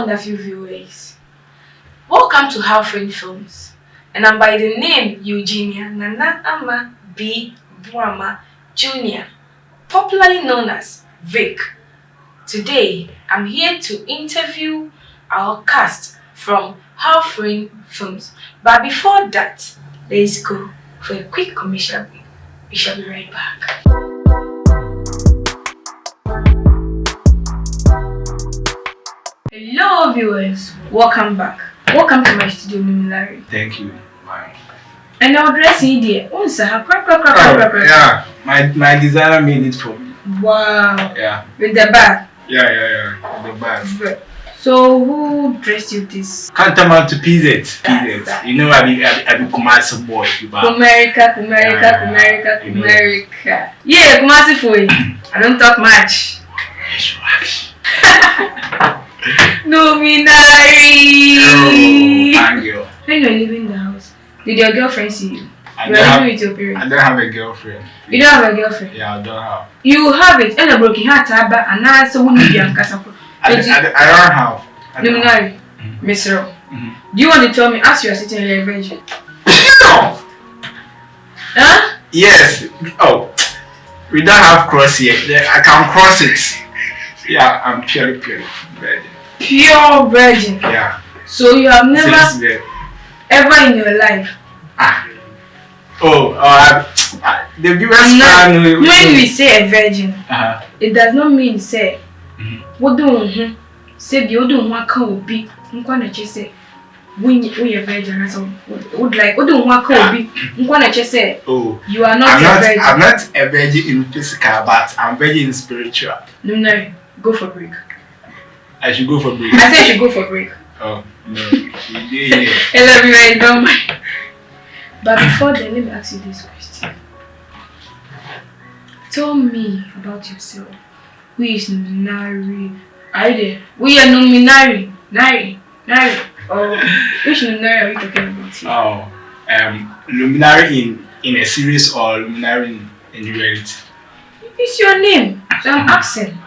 wonderful viewers. Welcome to Halfring Films, and I'm by the name Eugenia Nana Ama B. Brahma Jr., popularly known as Vic. Today, I'm here to interview our cast from Halfring Films. But before that, let's go for a quick commercial break. We shall be right back. Hello viewers, welcome back. Welcome to my studio, Luminary. Thank you. Bye. And I'll dress in there. Yeah, my designer made it for me. Wow. Yeah. With the bag. Yeah. The bag. So who dressed you this? Can't come out to PZ. You know I be Kumasi boy. America. Yeah, Kumasi for you. I don't talk much. Luminary. Oh, thank you. When you're leaving the house, did your girlfriend see you? I You're living with your parents. don't have a girlfriend. You don't have a girlfriend? Yeah, I don't have. You have it. And a broken heart, and now so when you I don't have. Luminary, Miss Ro, do you want to tell me as you are sitting here, virgin? No. Huh? Yes. Oh, we don't have cross yet. I can cross it. Yeah, I'm pure virgin. Pure virgin. Yeah. So you have never ever in your life. The viewers plan. When we say a virgin, it does not mean say. What do say you don't want to be? Say when you virgin, so would like what do want to be? Say you are not a virgin. I'm not a virgin in physical, but I'm virgin in spiritual. No, go for break. I should go for break. I said I should go for break. Oh no, yeah. I love you, right? Don't mind. But before then, let me ask you this question. Tell me about yourself. Who is Luminary? Are you there? We are Luminary. Nari. Oh, which Luminary are we talking about here? Oh, Luminary in a series or Luminary in reality? It's your name, so I'm asking.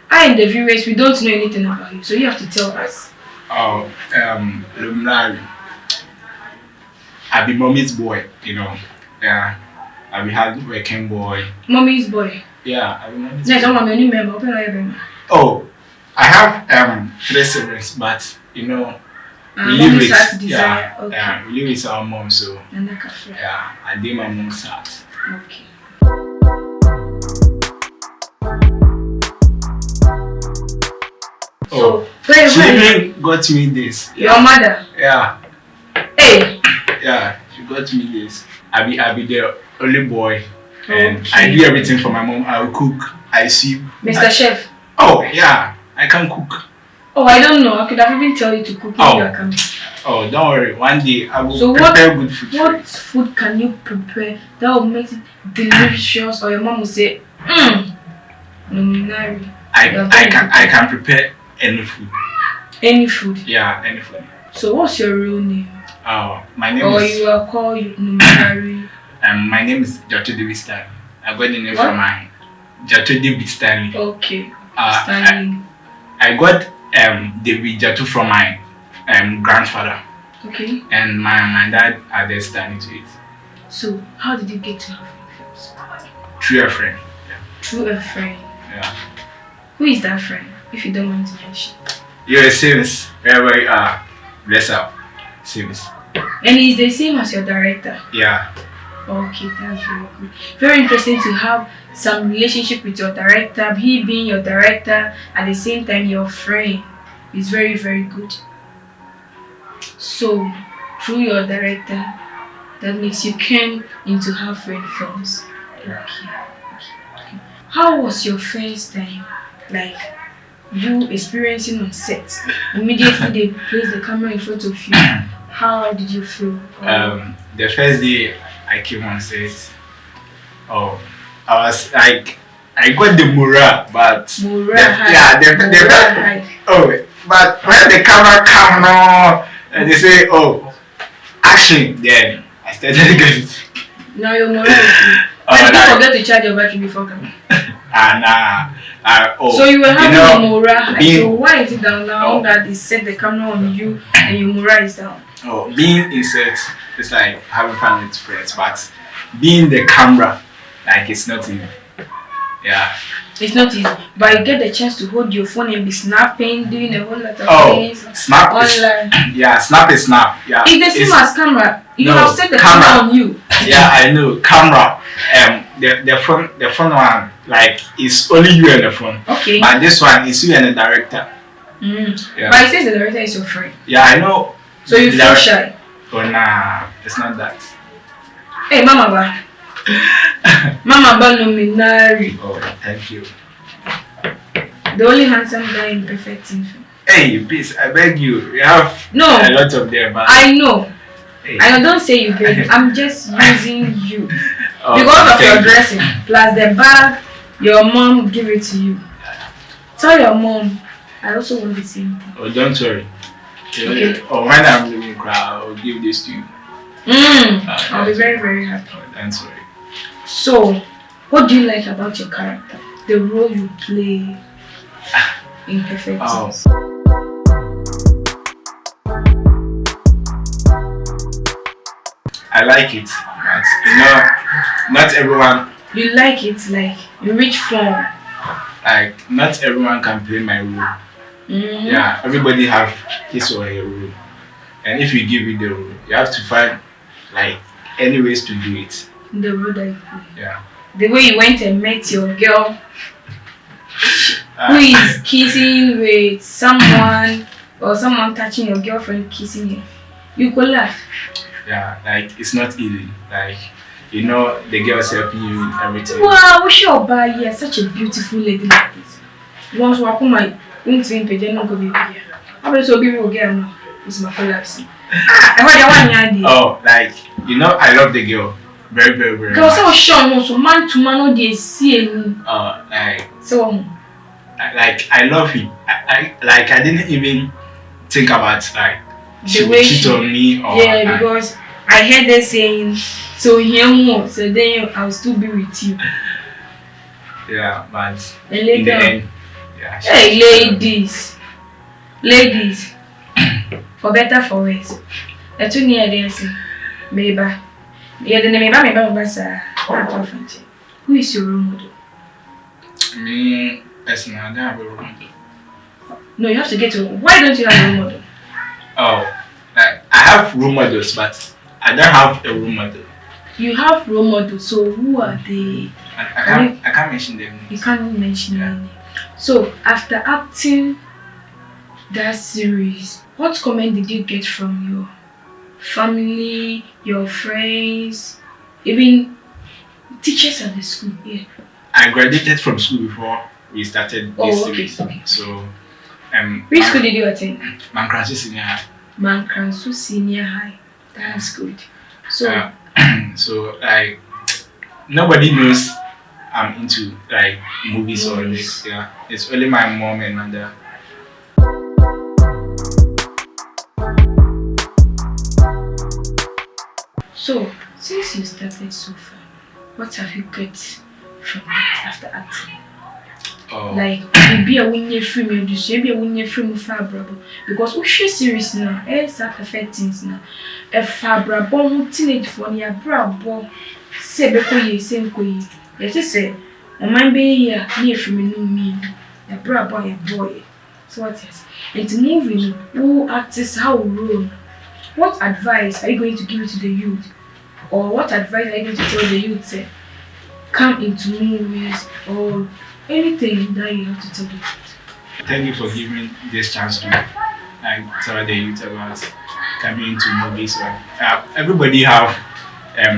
I and the viewers, we don't know anything about you, so you have to tell us. Oh, Luminary. I be mommy's boy, you know. Yeah, I be hard working boy. Mommy's boy. Yeah, I be mommy's boy. I'm a new member. Open your Oh, I have 3 siblings, but you know, we live with okay. Yeah, we live with our mom, so yeah, I did my mom's house. Okay. Oh, so, she even got me this. Your mother? Yeah. Hey. Yeah, she got me this. I be the only boy, and okay. I do everything for my mom. I will cook, I sweep. Mr. Chef. Oh yeah, I can cook. Oh, I don't know. I could have even tell you to cook. Oh, don't worry. One day I will prepare good food. What food can you prepare that will make it delicious? Or your mom will say, Luminary. I can prepare any food. Any food? Yeah, any food. So what's your real name? My name is... Or you are called Luminary? My name is Jato David Stanley. I got the name from my Jato David Stanley. Okay. Stanley. I got David Jato from my grandfather. Okay. And my dad added Stanley to it. So how did you get to have friends? Through a friend. Yeah. Through a friend? Yeah. Who is that friend, if you don't mind to mention? You're a Sims, wherever you are. Bless up. Sims. And he's the same as your director? Yeah. Okay, that's very good. Very interesting to have some relationship with your director, he being your director, at the same time your friend. It's very, very good. So, through your director, that makes you came into Halfring Films. Yeah. Okay. How was your first time? Like, you experiencing on set? Immediately they place the camera in front of you. How did you feel? The first day I came on set, I was like, I got the morale, but but when the camera come now and they say, action, then I started getting. Now your morale is good. But don't forget to charge your battery before coming. Nah. So you were having a Mora high. Being, so why is it down now that they set the camera on you and your Mora is down? Oh, being in set is like having fun with friends, but being the camera, like it's not easy. Yeah. It's not easy, but you get the chance to hold your phone and be snapping, doing a whole lot of things. Snap online. Snap is snap. Yeah. It's the same as camera. You have set the camera on you. Yeah, I know. Camera. The phone one, like it's only you and the phone. Okay. But this one is you and the director. Yeah. But it says the director is your friend. Yeah, I know. So you feel shy? Oh nah, it's not that. Hey, Mama Ba. Mama Ba Luminary. Oh, thank you. The only handsome guy in perfect team. Hey, please, I beg you. You have a lot of them. But I know. Hey. I don't say you beg. I'm just using you because of your dressing plus the bag. Your mom give it to you. Tell your mom. I also want the same thing. Oh, don't worry. Okay. Or when I'm leaving crowd, I'll give this to you. I'll be very, very happy. Oh, don't worry. So, what do you like about your character? The role you play in Perfect Teams. I like it, but not everyone. You like it, like in which form? Like not everyone can play my role. Yeah, everybody have his or her role, and if you give it the role, you have to find like any ways to do it. The role that you play. Yeah. The way you went and met your girl who is kissing with someone or someone touching your girlfriend kissing you, you could laugh. Yeah, like it's not easy. Like the girl's helping you in everything. Wow, we sure buy yeah, such a beautiful lady like this. Once I put my page and go be here. I will so give you a girl now. It's my collapse. Oh, like I love the girl. Very, very, very. Because I was sure so man to man they see any. Like so like I love him. I didn't even think about like she would cheat on me or because I heard them saying so hear more so then I'll still be with you. Yeah, but and later, in the end, yeah. Hey ladies, for better for worse. The 2 near dancing, maybe. Yeah, the name who is your role model? Me personally, I don't have a role model. No, you have to get to. Why don't you have a role model? Oh, like I have role models, but I don't have a role model. You have role models, so who are they? I can't mention them. You can't mention them. So after acting that series, what comment did you get from your family, your friends, even teachers at the school? Yeah. I graduated from school before we started this series. Okay. So which school did you attend? Mankransu Senior High. Mankransu Senior High. That's good. So so like nobody knows I'm into like movies or this. Yeah. It's only my mom and my dad. So since you started so far, what have you got from it after acting? Like be a winning film, you do be a winning film far brabo because we share series now. It's a perfect things now. A far brabo teenage for near brabo. Say bekoye, same koye. Yes, say, my mind be here near from no me. A brabo, a boy. So what is? And to moving, who artists how role? What advice are you going to give to the youth? Or what advice are you going to tell the youth? Say, come into movies or anything that you have to tell them. Thank you for giving this chance to tell the youth about coming into movies. Everybody have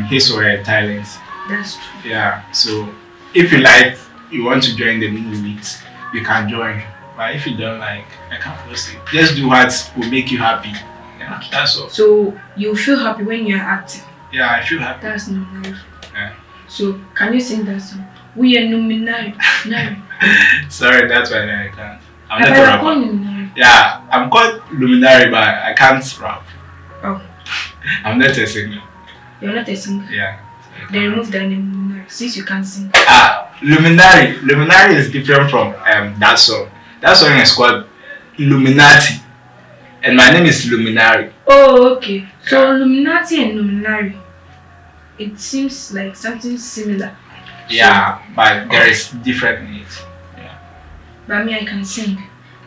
his or her talents. That's true. Yeah. So if you want to join the movies, you can join. But if you don't like, I can't force it. Just do what will make you happy. Yeah, okay. That's all. So you feel happy when you're acting? Yeah, I feel happy. That's normal. Yeah. So can you sing that song? We are Luminary. Sorry, that's why I can't. I'm not a rapper. Luminary. Yeah, I'm called Luminary, but I can't rap. Oh. I'm not a singer. You're not a singer? Yeah. They remove the name Luminary since you can't sing. Luminary. Luminary is different from that song. That song is called Illuminati, and my name is Luminary. Oh, okay. So Yeah. Illuminati and Luminary, it seems like something similar. Yeah, but there is different in it. Yeah. But me, I can sing,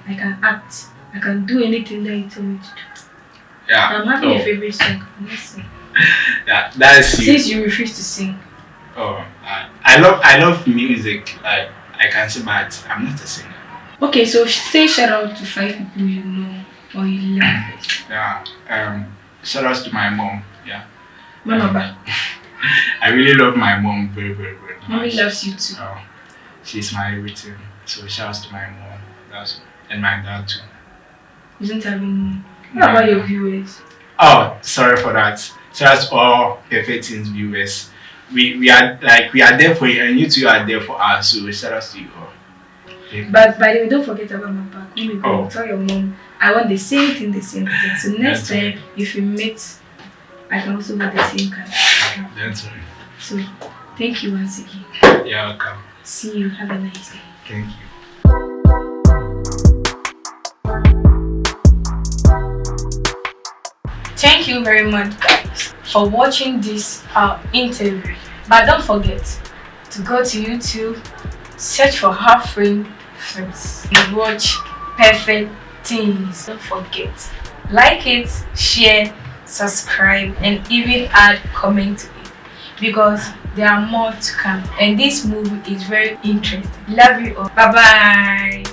I can act, I can do anything that you tell me to do. Yeah. I'm having a favorite song. Let's sing. Yeah, that is you. Since you refuse to sing. Oh, I love music. Like I can sing, but I'm not a singer. Okay, so say shout out to 5 people you know or you love. Yeah. Shout outs to my mom. Yeah. Mama, I really love my mom very, very, very much. mommy loves you too. Oh, she's my everything. So shout outs to my mom. And my dad too. You don't have any. What about your viewers? Oh, sorry for that. Shout out to all Perfect Things viewers. We are there for you, and you two are there for us. So shout out to you all. But by the way, don't forget about my back. Maybe Oh. tell your mom I want the same thing, the same thing. So next time if you meet, I can also get the same kind of stuff. That's right. So thank you once again. You're welcome. See you. Have a nice day. Thank you. Thank you very much, guys, for watching this interview. But don't forget to go to YouTube, search for Half Frame Friends, and watch Perfect Things. Don't forget, like it, share, subscribe, and even add comment to it because there are more to come. And this movie is very interesting. Love you all. Bye bye.